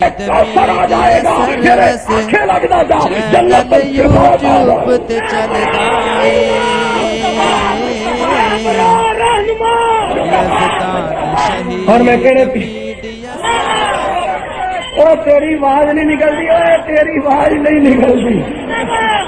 کوثر آ جائے گا میرے آنکھیں لگنا جا جنت یوٹیوب تے چلدا اے اور میں کہنے اور تیری آواز نہیں نکلتی ہوئے تیری آواز نہیں نکلتی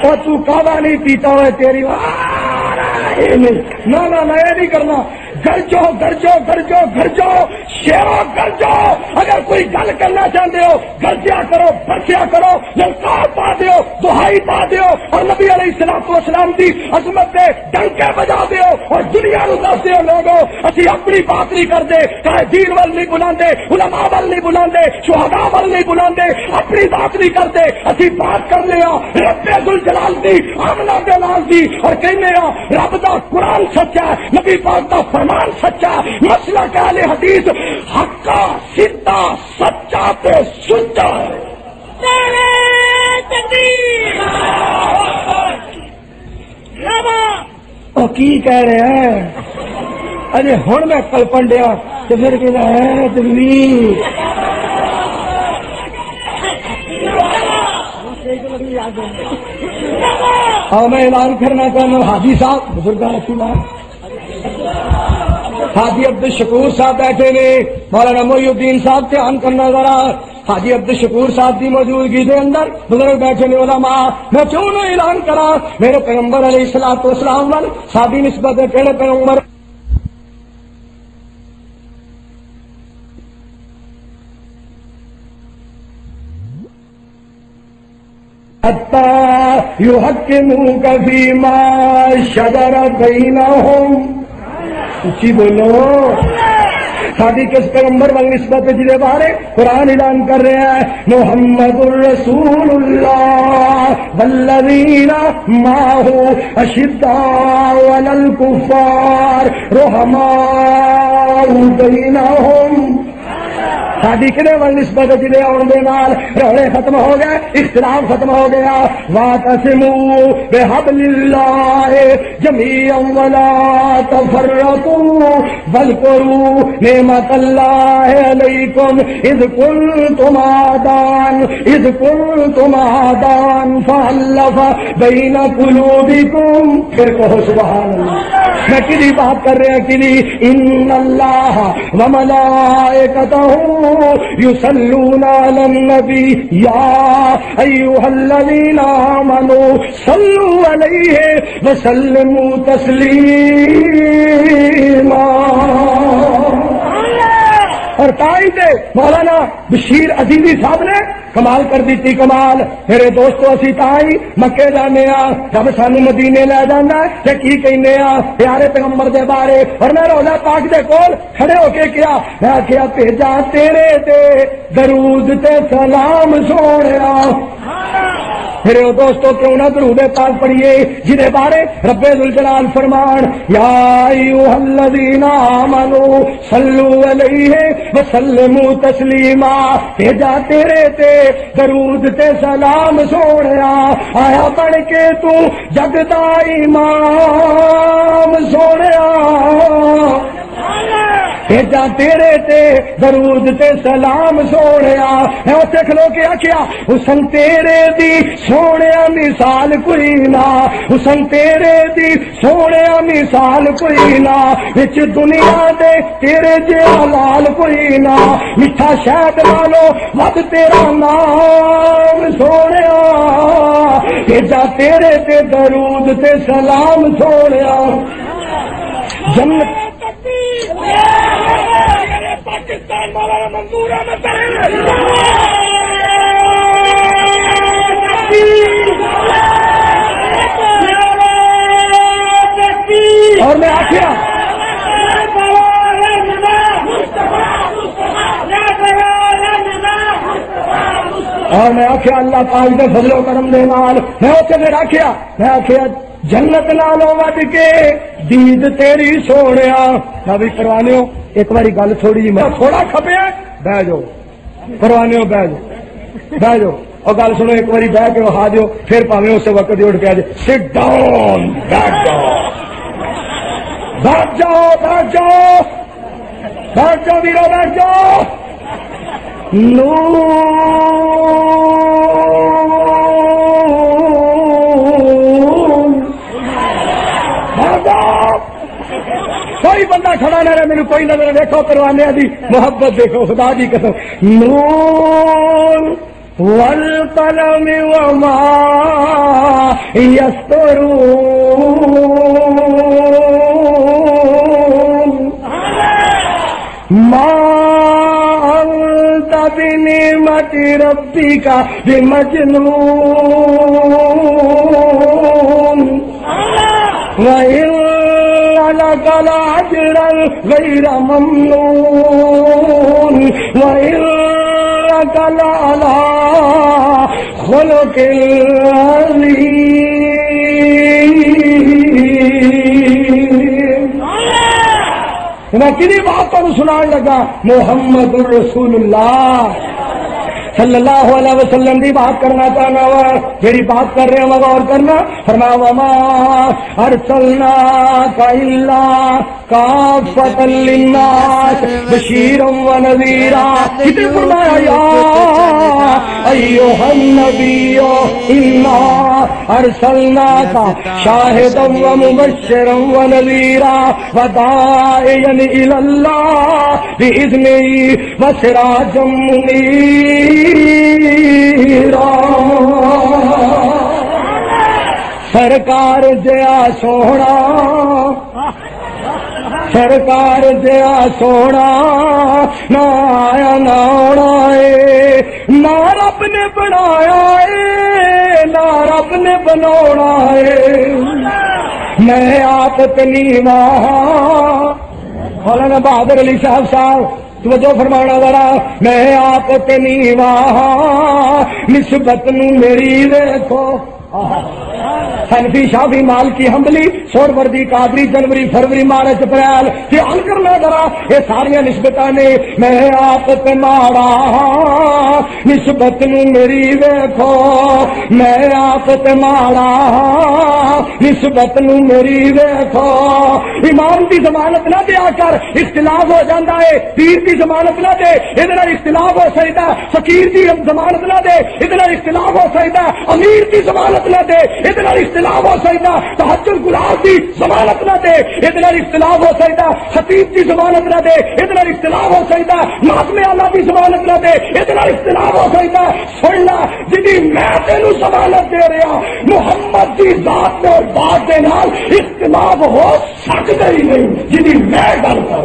اور تو کعبہ نہیں پیتا ہوئے تیری نہ یہ نہیں کرنا گرجو گرجو گرجو گرجو شیرو گرجو اگر کوئی گل کرنا چاہتے ہو گرجیا کرو برسیا کرو للکار پا دیو دہائی پا دیو اور نبی علیہ الصلوۃ والسلام کی عظمت دے ڈنکے بجا دیو اور دنیا نو دس دیو لوگو اسی اپنی بات نہیں کرتے قائدین ول نہیں بلاندے علماء ول نہیں بلاندے شہداء ول نہیں بلاندے اپنی بات نہیں کرتے اسی بات کرنے ہاں رب ذوالجلال دی آمنہ دے نال دی اور کہنے ہاں رب دا قرآن سچا ہے نبی پاک دا فرمان سچا مسلک اہل حدیث حقا سیدھا سچا تے سچا ہے او کی کہہ رہے ہیں ارے ہن میں کل پنڈیا تو پھر کہ ہے تکبیر اور میں اعلان کرنا چاہتا ہوں حاجی صاحب بزرگ رسول حاجی عبد الشکور صاحب بیٹھے نے مولانا محی الدین صاحب دھیان کرنا ذرا حاجی عبد الشکور صاحب کی موجودگی کے اندر بزرگ بیٹھے نے علماء میں کیوں نہ اعلان کرا میرے پیغمبر علیہ الصلوۃ والسلام وال ساری نسبت ہے کہڑے پیغمبر حتی یحکموک فیما شجر بینہم اچھی بولو سادی کس پیغمبر وال نسبت جلے بارے قرآن اعلان کر رہے ہیں محمد الرسول اللہ والذین معہ اشداء علی الکفار رحماء بینہم ساری کنے وال نسبت جلے آن دے نال روڑے ختم ہو گئے اختلاف ختم ہو گیا واعتصموا بحبل اللہ جميعا ولا تفرقوا واذكروا نعمت اللہ علیکم اذ کنتم اعداء فالف بین قلوبکم پھر کہو سبحان اللہ میں کدی بات کر رہے ہیں کدی ان اللہ وملائکتہ یصلون علی النبی یا ایھا الذین آمنوا صلوا علیہ وسلموا تسلیما اور تائید مولانا بشیر عزیزی صاحب نے کمال کر دیتی کمال میرے دوستو اسی تائی مکے جانے جب سانو مدینے لے جانا ہے کی کہنے پیارے پیغمبر دے بارے اور میں روزہ پاک دے کول کھڑے ہو کے کیا میں کیا بھیجا تیرے دے درود تے سلام سوڑیا میرے دوستو کیوں نہ درود پاک پڑھیے جنہیں بارے رب ذوالجلال فرمان یا ایھا الذین آمنوا صلوا علیہ وسلموا تسلیما بھیجا تیرے تے درود تے سلام سوڑیا آیا بڑھ کے تو جگ دا امام سوڑیا بھیجا تیرے تے درود تے سلام سوڑیا ہے اسے کھلو کے آکھیا حسن تیرے دی سوڑیا مثال کوئی نہ حسن تیرے دی سوڑیا مثال کوئی نہ وچ دنیا دے تیرے جیہا لال کوئی نہ میٹھا شہد نالو ود تیرا نام سوڑیا بھیجا تیرے تے درود تے سلام سوڑیا جنت پاکستان مولانا منظور احمد اور میں آخیا اللہ پاک دے فضل و کرم دے نال میں اسے پھر آخیا جنت نالوں ود کے دید تیری سوڑیا نہ بھی پروانے ہو ایک باری گل تھوڑی جی میں تھوڑا کھپیا بہ جاؤ پروانے ہو بہ جاؤ اور گل سنو ایک باری بہ کے وہا دیو پھر پاویں اس وقت اٹھ کے آ جائے سٹ ڈاؤن بیٹھ جاؤ ویرو بیٹھ جاؤ نور نہ رہے میرے کوئی نظر دیکھو پروانے دی محبت دیکھو خدا دی قسم نون والقلم وما يسطرون ما أنت بنعمة ربك بمجنون وإن لك لأجرا غير ممنون وإنك لعلى خلق عظيم. میں کسی بات کو سنان لگا محمد الرسول اللہ صلی اللہ علیہ وسلم کی بات کرنا چاہنا وا جیڑی بات کر رہے ہیں غور کرنا فرمایا وما ارسلناک الا کافۃ للناس بشیرا ونذیرا. کتنے فرمایا یا ایھا النبی انا ارسلناک شاہدا ومبشرا ونذیرا وداعیا الی اللہ باذنہ وسراجا منیرا. سرکار جیا سونا سرکار جیا سونا نہ آیا نہ آنا ہے نہ رب نے بنایا ہے نہ رب نے بنانا ہے. میں آپ تنیوا مولانا بہادر علی صاحب توجہ فرمانا ذرا میں آپ تنیوا نسبت میری دیکھو حنفی شافی مالکی حنبلی سہروردی قادری جنوری فروری مارچ اپریل خیال کرنا ذرا یہ ساری نسبتاں نے میں آپ تے ماڑا نسبت میری ویکھو میں آپ تے ماڑا نسبت میری ویکھو. امام دی ضمانت نہ دیا کر اختلاف ہو جاتا ہے پیر دی ضمانت نہ دے یہ اختلاف ہو سکتا ہے فقیر دی ضمانت نہ دے یہ اختلاف ہو سکتا ہے امیر دی ضمانت نہ دے یہ اختلاف ہو سکتا تہجد گلاب دی ضمانت نہ دے یہ اختلاف ہو سکتا خطیب دی ضمانت نہ دے یہ اختلاف ہو سکتا ناظم اعلیٰ دی ضمانت نہ دے یہ اختلاف ہو سکتا. سن لا جی میں تینوں ضمانت دے رہا محمد دی ذات میں اور بات دے نال اختلاف ہو سکتا ہی نہیں جی میں گل کر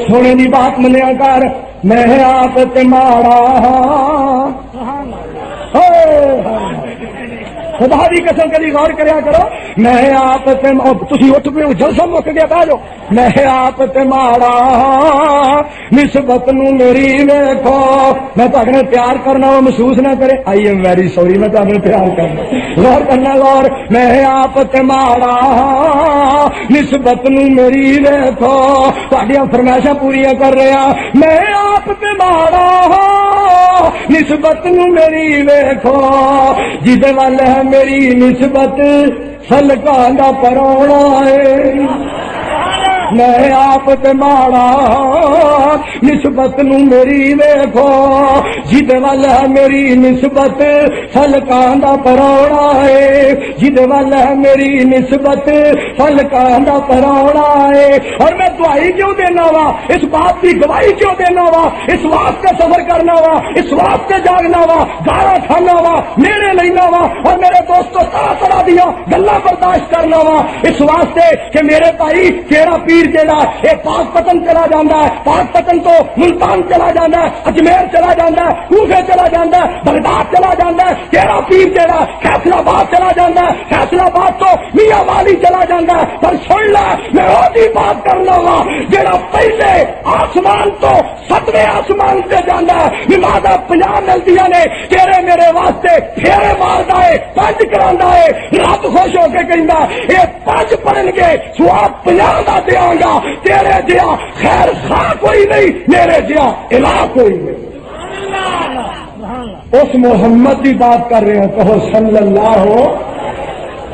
سونے کی بات منیا کر میں آپ تے ماڑا خدا دی قسم کری غور کریا کرو میں آپ تے تسی اٹھ پہ جلسہ مک گیا کہہ لو میں آپ تے ماڑا نسبت میری ویکھو. میں تھوڑے پیار کرنا وہ محسوس نہ کرے آئی ایم ویری سوری میں تھوڑے پیار کرنا غور کرنا غور میں آپ تے ماڑا نسبت میری ویکھو تہاڈیاں فرمائشاں پوریاں کر رہا میں آپ تے ماڑا نسبت میری ویکھو جدے وال ہے میری نسبت سلکاں دا پرونا ہے. میں آپ تے ماڑا نسبت میری ویکھو جدے وال ہے میری نسبت فلکاں دا پرونا ہے جدے وال ہے میری نسبت فلکاں دا پرونا ہے. اور میں دعائی کیوں دینا وا اس بات کی گواہی کیوں دینا وا اس واسطے سفر کرنا وا اس واسطے جاگنا وا گالا کھانا وا میرے لینا وا اور میرے دوستوں طرح طرح دیا گلا برداشت کرنا وا اس واسطے کہ میرے بھائی تیرا پیر جیڑا یہ پاک پتن چلا جانا ہے پاک پتن تو ملتان چلا جانا ہے اجمیر چلا جانا ہے کوفے چلا جانا ہے بغداد چلا جانا ہے تیرا پیر جیڑا فیصلہ آباد چلا جانا ہے فیصلہ آباد تو میاں والی چلا جانا ہے. پر سن لے میں وہی بات کرنا وا جیڑا پہلے آسمان تو 7ویں آسمان سے جانا ہے نمازاں 50 ملدیاں نے تیرے میرے واسطے پھیرے ماردا ہے 5 کرانا ہے رب خوش ہو کے کہندا یہ 5 پڑھن گے ثواب 50 دا دیاں گا تیرے جیا خیر خواہ کوئی نہیں میرے جیا الہ کوئی نہیں. اس محمد کی بات کر رہے ہیں کہو صلی اللہ ہو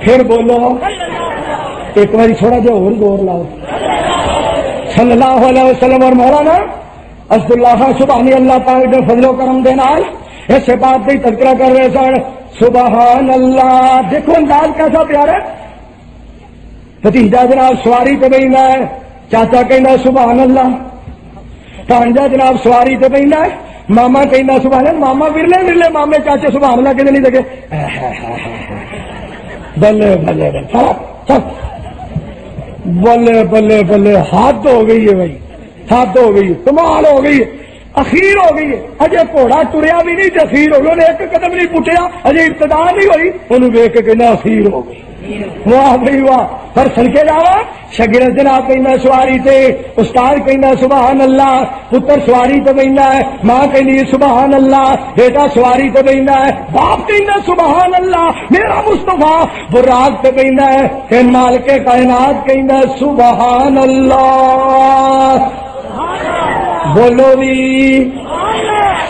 پھر بولو ایک بار تھوڑا جا اور زور لاؤ صلی اللہ علیہ وسلم. اور مولانا اسد اللہ خان سبحانی اللہ پاک نے فضل و کرم دے نال اس بات کا تذکرہ کر رہے سن. سبحان اللہ. دیکھو انداز کیسا پیارا ہے. بھتیجا جناب سواری تے بہنا ہے, چاچا کہنا سبحان اللہ, بھانجا جناب سواری تے بہنا ہے, ماما کہنا سبحان اللہ, ماما ورلے ورلے مامے چاچے سبحان اللہ کہتے نہیں لگے. بلے بلے بلے بلے بلے حد ہو گئی ہے بھائی, حد ہو گئی, کمال ہو گئی ہے, اخیر ہو گئی ہے. اجے گھوڑا ٹریا بھی نہیں, اخیر ہو گئی, انہیں ایک قدم نہیں پٹیا, اجے ابتدا نہیں ہوئی, انہوں ویک کے کہنا اخیر ہو گئی. واہ بھائی واہ. پر سڑکے جاوا شاگرد جناب کہنا سواری تے, استاد کہنا سبحان اللہ, پتر سواری تے بہنا ہے, ماں کہنی سبحان اللہ, بیٹا سواری تے بہنا ہے, باپ کہنا سبحان اللہ, میرا مصطفیٰ براق تے بہنا ہے, کہ مالک کائنات کہنا سبحان اللہ. بولو بھی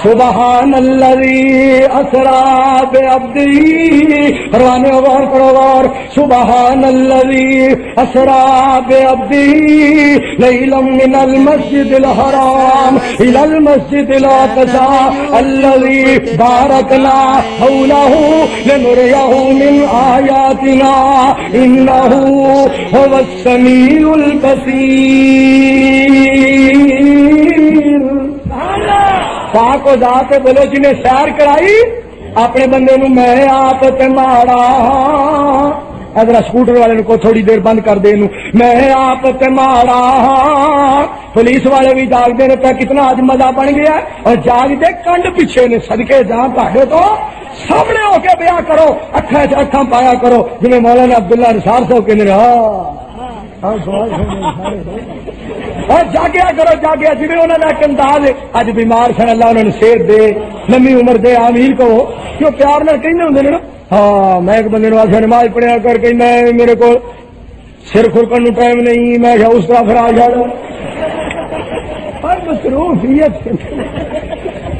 سبحان الذی اسری بعبدہ. پروانے غور کرو غور. سبحان الذی اسری بعبدہ لیلا من المسجد الحرام الی المسجد الاقصی الذی بارکنا حولہ لنریہ من آیاتنا انہ هو السمیع البصیر. پاک و ذات بولو جنہیں سیر کرائی اپنے بندے نو میں آپ تے ماڑا. اگر سکوٹر والے کو تھوڑی دیر بند کر دے, میں آپ تے ماڑا. پولیس والے بھی جاگ دے پہ کتنا آج مزہ بن گیا, اور جاگ دے کنڈ پیچھے نے صدقے جہاں پاڑے تو سامنے ہو کے بیاہ کرو, اکھاں چ اکھاں پایا کرو, جی مولانا عبداللہ نثار صاحب کہنے اور جاگیا کرو, جاگیا جی انہوں نے ایک انداز اج بیمار سن, اللہ انہوں نے صحت دے, لمبی عمر دے, آمین کہو. کیوں پیار نہ کہیں ہوں نا. ہاں میں ایک بندے واسطے نماز پڑھیا کر کے میں میرے کو سر کھرکن نو ٹائم نہیں, میں اس طرح پھر آ جاؤ. مصروفیت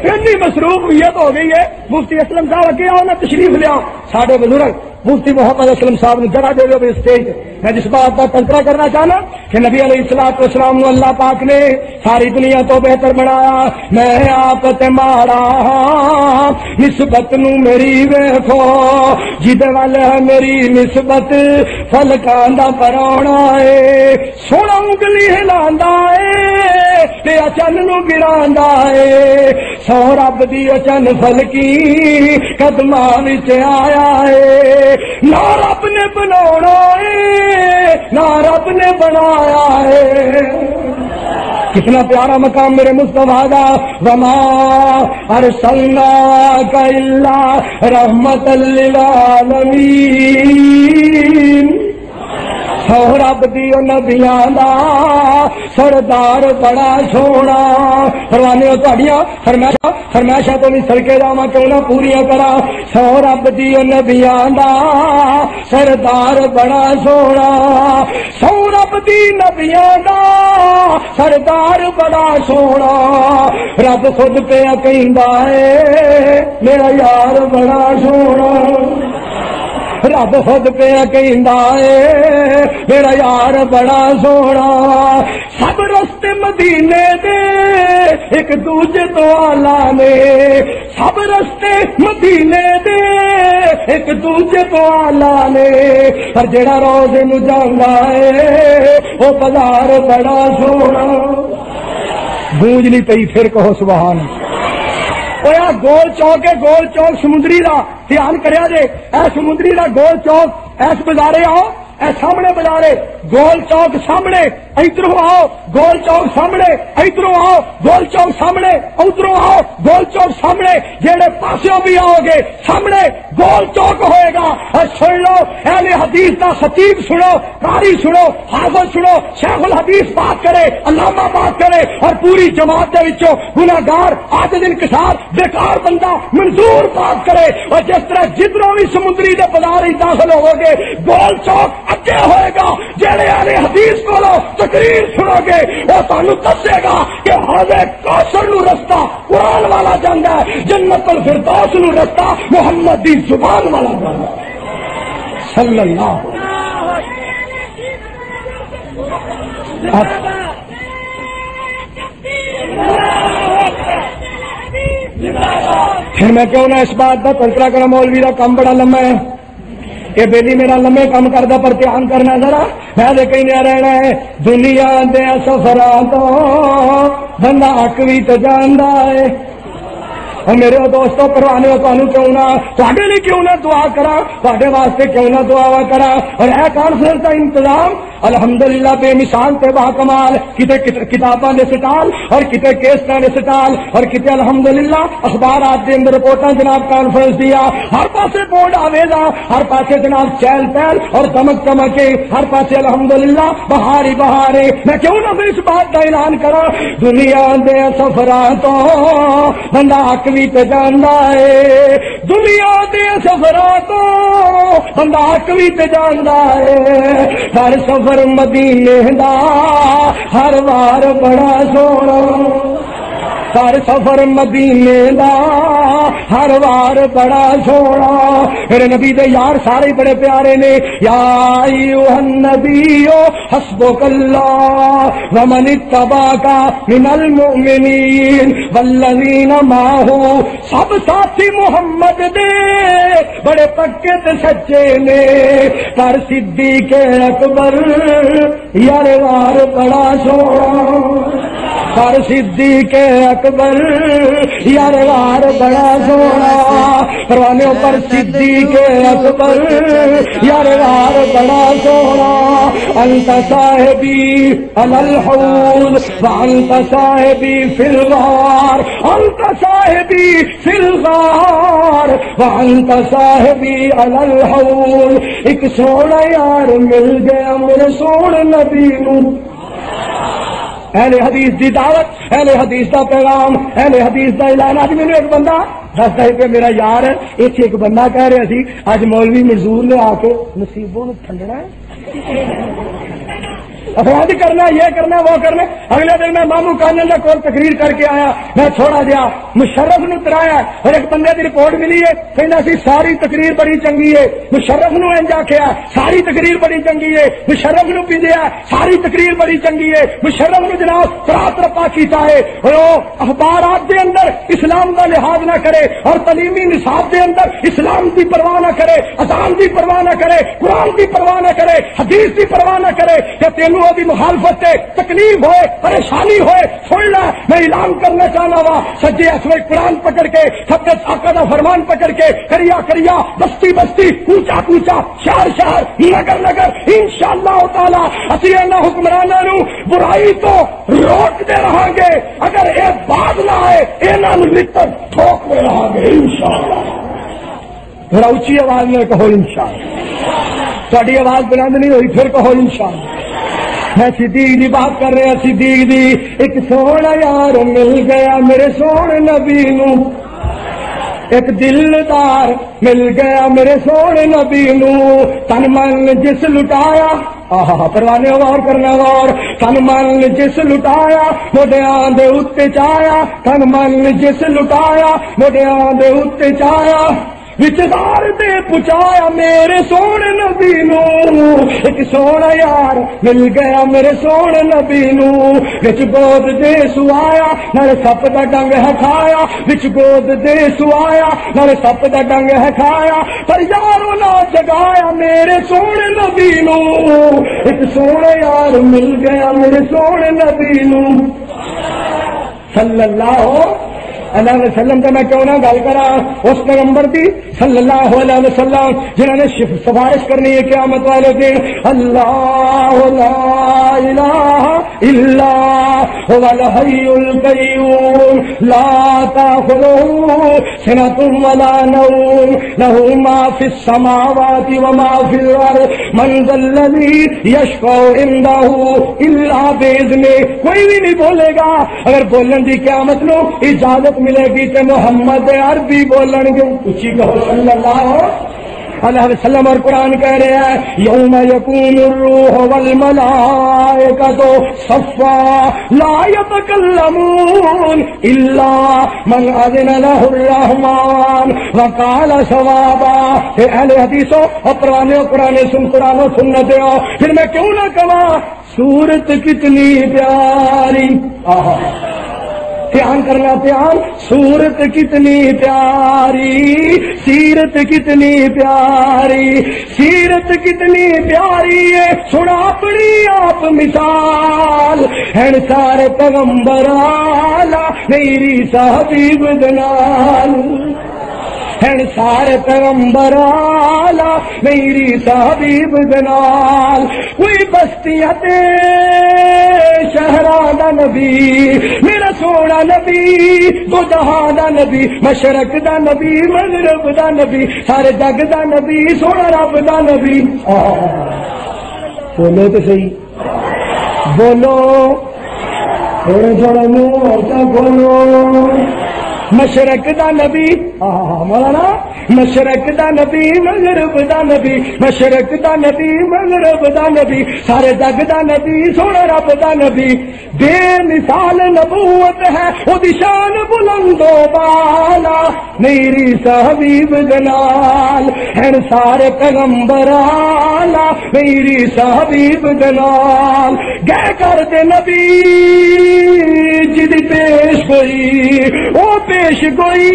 اتنی مصروفیت ہو گئی ہے. مفتی اسلم صاحب کیا ہونا تشریف لیا, ساڈے بزرگ مفتی محمد اسلم صاحب نے جگہ دے دو اسٹیج. میں جس بات کا تذکرہ کرنا چاہنا کہ نبی علیہ الصلوۃ والسلام اللہ پاک نے ساری دنیا تو بہتر بنایا. میں آپ تے ماڑا نسبت نو میری ویکھو, جدے والے میری نسبت فلکاں دا پرانا ہے, سونا انگلی ہلاندا ہے تے اچن نو گراندا ہے. سو رب دی اچن فلکی قدماں وچ آیا ہے, نہ رب نے بنانا ہے نہ رب نے بنایا ہے. کتنا پیارا مقام میرے مصطفیٰ کا. وما ارسلناک الا رحمۃ للعالمین. سو رب دی نبیاں دا سردار بڑا سونا. پروانے تہاڈیاں فرمائشاں تو نہیں سڑکے جاواں کیوں نہ پوریاں کراں. سو رب دی نبیاں دا سردار بڑا سونا. سو رب دی نبیاں دا سردار بڑا سونا. رب خود پہ کہندا ہے میرا یار بڑا سونا. رب خود پہ کہندا ہے میرا یار بڑا سونا. سب رستے مدینے دے ایک دوجے تو آلہ نے, سب رستے مدینے دے ایک دوجے تو آلہ نے, پر جڑا روزے نو جاندا ہے وہ بازار بڑا سونا. گونج نہیں پئی پھر کہو سبحان. گول چوک ہے, گول چوک سمندری دا دھیان کریا جے. اے سمندری دا گول چوک ایس بازارے آؤ, اے سامنے بازارے گول چوک سامنے, ادھروں آؤ گول چوک سامنے, ادھروں آؤ گول چوک سامنے, ادھروں آؤ گول چوک سامنے. جہے پاسوں بھی آؤ گے سامنے گول چوک ہوئے گا. اور سن لو اہل حدیث کا خطیب سنو, قاری سنو, حافظ سنو, شیخ الحدیث بات کرے, علامہ بات کرے, اور پوری جماعت کے وچوں گناہگار عاجز انکسار بیکار بندہ منظور بات کرے. اور جس طرح جدھروں بھی سمندری دے بازار داخل ہوو گے گول چوک اگے ہوئے گا. جہے اہل حدیث کو تقریر سنو گے وہ تمہیں دسے گا کہ حوض کوثر نو رستہ قرآن والا جاندا ہے, جنت الفردوس نو رستہ محمد دی زبان والا جاندا ہے. صلی اللہ علیہ وسلم. پھر میں کیوں نہ اس بات کا تذکرہ کرنا، مولوی کا کام بڑا لمبا ہے، یہ بیلی میرا لمبے کام کردا پر دھیان کرنا ذرا، میں کہیں رہنا ہے دنیا دے سفراں تو بندہ حق بھی تو جاندا ہے۔ اور میرے دوستو پروانے تمہیں کیوں نہ تھوڑے لیے کیوں نہ دعا کرا، تھوڑے واسطے کیوں نہ دعا کرا۔ اور اے کانفرنس کا انتظام الحمدللہ بے مثال تے با کمال، کتے کتاباں دے سٹال اور کتے کیسٹاں دے سٹال اور کتے الحمدللہ اخبارات دے اندر رپورٹاں جناب کانفرنس دیا، ہر پاسے بورڈ آویزا، ہر پاسے جناب چہل پہل اور چمک چمکے، ہر پاسے الحمدللہ بہاری بہارے۔ میں کیوں نہ اس بات کا اعلان کرا، دنیا دے سفراں تو بندہ حق بھی تے جاندا ہے، دنیا دے سفراں تو بندہ حق بھی تے جاندا ہے، ہر سفر مدینے دا ہر وار بڑا سونا، ہر سفر مدینے دا ہر وار بڑا سونا۔ میرے نبی دے یار سارے بڑے پیارے نے، یا ایھا النبی حسبک اللہ ومن اتبعک من المؤمنین والذین معہ، سب ساتھی محمد دے بڑے پکے تے سچے نے، پر صدیق اکبر یار وار بڑا سونا، پر صدیق اکبر یار وار بڑا سونا، پروانے پر صدیق اکبر یار وار بڑا سونا۔ انت صاحبی علی الحوض وانت صاحبی فی الغار، انت صاحبی فی الغار وانت صاحبی علی الحوض۔ ایک سونا یار مل گیا میرے سونے نبی نو، اہل حدیث دی دعوت، اہل حدیث دا پیغام، اہل حدیث دا اعلان۔ آج میرے ایک بندہ دستا ہے کہ میرا یار ہے، ایک بندہ کہہ رہا سی اج مولوی مزدور نے آ کے نصیبوں کو ٹھنڈنا ہے، افراد کرنا، یہ کرنا وہ کرنا۔ اگلے دن میں مامو کانن کو تقریر کر کے آیا، میں چھوڑا دیا مشرف نو ترایا، اور ایک بندے کی رپورٹ ملی ہے کہنا سی ساری تقریر بڑی چنگی ہے، مشرف نو انج آکھیا ساری تقریر بڑی چنگی ہے، مشرف نو پیندیا ساری تقریر بڑی چنگی ہے، مشرف نو جناب ترا ترپا کیتا ہے، اور وہ اخبارات دے اندر اسلام کا لحاظ نہ کرے اور تعلیمی نصاب دے اندر اسلام کی پرواہ نہ کرے، اذان کی پرواہ نہ کرے، قرآن کی پرواہ نہ کرے، حدیث کی پرواہ نہ کرے، کہ تینوں دی مخالفت سے تکلیف ہوئے، پریشانی ہوئے، سن لے میں اعلان کرنا چاہنا وا، سجے ہاتھ قرآن پکڑ کے سب آقا دا فرمان پکڑ کے کریا کریا، بستی بستی، کوچا کوچا، شہر شہر، نگر نگر، انشاءاللہ تعالی اسی انہاں حکمراناں نو برائی تو روکتے رہاں گے، اگر اے بات نہ آئے انہاں نو لتر ٹھوکتے رہاں گے انشاءاللہ۔ ذرا اونچی آواز میں کہو انشاءاللہ، تہاڈی آواز بلند نہیں ہوئی پھر کہو انشاءاللہ۔ میں صدیق دی بات کر رہا، صدیق دی۔ ایک سونا یار مل گیا میرے سونے نبی نو، ایک دلدار مل گیا میرے سونے نبی نو، تن من جس لٹایا، پروانے غور کرنا غور، تن من جس لٹایا موڈیاں دے اتے چایا، تن من جس لٹایا موڈیاں دے اتے چایا، وچدار دے پچایا میرے سونے نبی نو، ایک سونا یار مل گیا میرے سونے نبی نو، وچ گود دے سوایا نال سپ دا ڈنگ ہے کھایا، وچ گود دے سوایا نال سپ دا ڈنگ ہے کھایا، پر یارو نہ جگایا میرے سونے نبی نو، ایک سونا یار مل گیا میرے سونے نبی نو صلی اللہ علیہ وسلم۔ کا میں کیوں نہ گل کرا اس پیغمبر دی صلی اللہ علیہ وسلم جنہوں نے سفارش کرنی ہے قیامت والے دن، اللہ لا الہ الا هو الحی القیوم لا تأخذہ سنۃ ولا نوم لہ ما فی السماوات وما فی الارض من ذا الذی یشفع عندہ الا بإذنہ۔ کوئی بھی نہیں بولے گا، اگر بولن دی قیامت نو اجازت ملے گی تو محمد عربی بولن گے، اچھی کہو صلی اللہ علیہ وسلم۔ اور قرآن کہہ رہے ہیں یوم یکون الروح والملائکۃ صفا لا یتکلمون الا من اذن لہ الرحمن وقال صوابا۔ اہل حدیثوں اور پرانے قرآن سن، قرآن و سنت ہو، پھر میں کیوں نہ کہا صورت کتنی پیاری، دھیان کرنا دھیان، صورت کتنی پیاری، سیرت کتنی پیاری، سیرت کتنی پیاری ہے، سنا اپنی آپ مثال، ہیں سارے پیغمبر آلہ میری حبیب دنال، ہیں سارے پیغمبر آلہ میری حبیب دنال، کوئی بستیاں تے شہراں دا نبی میرا سونا نبی، دو جہاں دا نبی، مشرق دا نبی مغرب دا نبی، سارے جگ دا نبی، سونا رب دا نبی۔ بولو تو صحیح، بولو تھوڑے تھوڑا منہ بولو، مشرق دا نبی، مولانا مشرق دا نبی مغرب دا نبی، مشرق دا نبی مغرب دا نبی، سارے جگ دا نبی، سونا رب دا نبی، بے مثال نبوت ہے وہ شان بلند و بالا میری حبیب دلال، ہیں سارے پیغمبر آلہ میری حبیب دلال، گئے کر دے نبی جدی پیش گوئی وہ پیش گوئی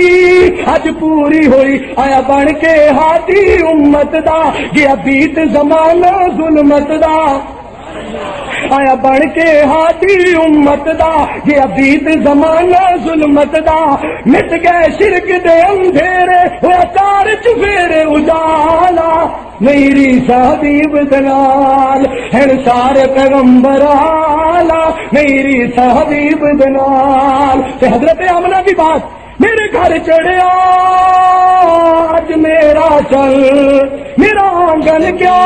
اج پوری ہوئی، آیا بن کے ہاتھی امت دا گیا بیت زمانہ ظلمت دا، آیا بن کے ہاتھی امت دا گیا بیت زمانہ ظلمت دا، مٹ گئے شرک دے اندھیرے ہوا چار چفیرے اجالا میری حبیب دلال، ہیں سارے پیغمبر آلہ میری حبیب دلال۔ تے حضرت آمنہ کی بات، میرے گھر چڑھیا آج میرا چل، میرا آنگن کیا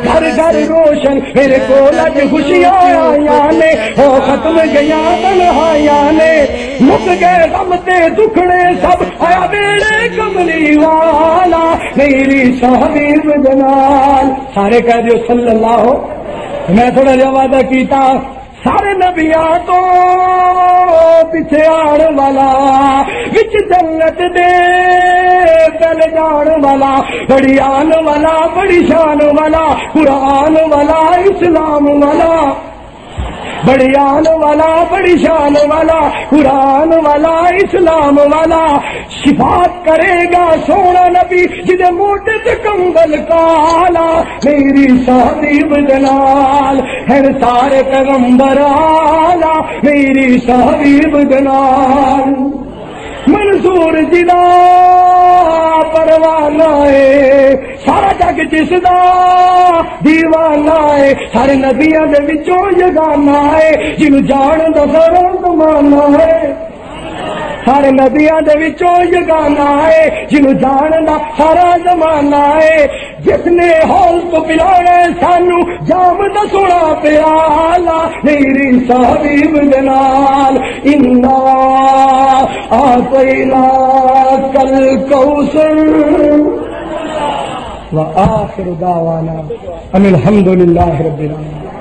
گھر گھر روشن، میرے کو لج خوشیاں آیاں نے، ہو ختم گیا تنہائیاں نے، مک گئے غم تے دکھڑے سب، آیا بیڑے کملی والا میری حبیب دلال۔ سارے کہہ دیو صلی اللہ، میں تھوڑا جا وعدہ کیتا سارے نبیاں تو پیچھے آن والا، وچ جنت دے پہل جان والا، بڑی آن والا بڑی شان والا، قرآن والا اسلام والا، بڑی آن والا بڑی شان والا، قرآن والا اسلام والا، شفاعت کرے گا سونا نبی جدے موٹے تے کمبل کالا میری حبیب دلال، ہیں سارے پیغمبر آلہ میری حبیب دلال۔ منصور جدا پروانہ ہے، سارا جگ جس دا دیوانہ ہے، سارے نبیاں دے وچوں یگانہ ہے، جنوں جان دا سارا زمانہ ہے، سارے نبیاں دے وچوں یگانہ ہے، جنوں جان دا سارا زمانہ ہے، جس نے ہول تو پلانے سانو جام دا سونا پیالہ میری حبیب دلال۔ انا آتیناک الکوثر وآخر دعوانا ان الحمد للہ رب العالمین۔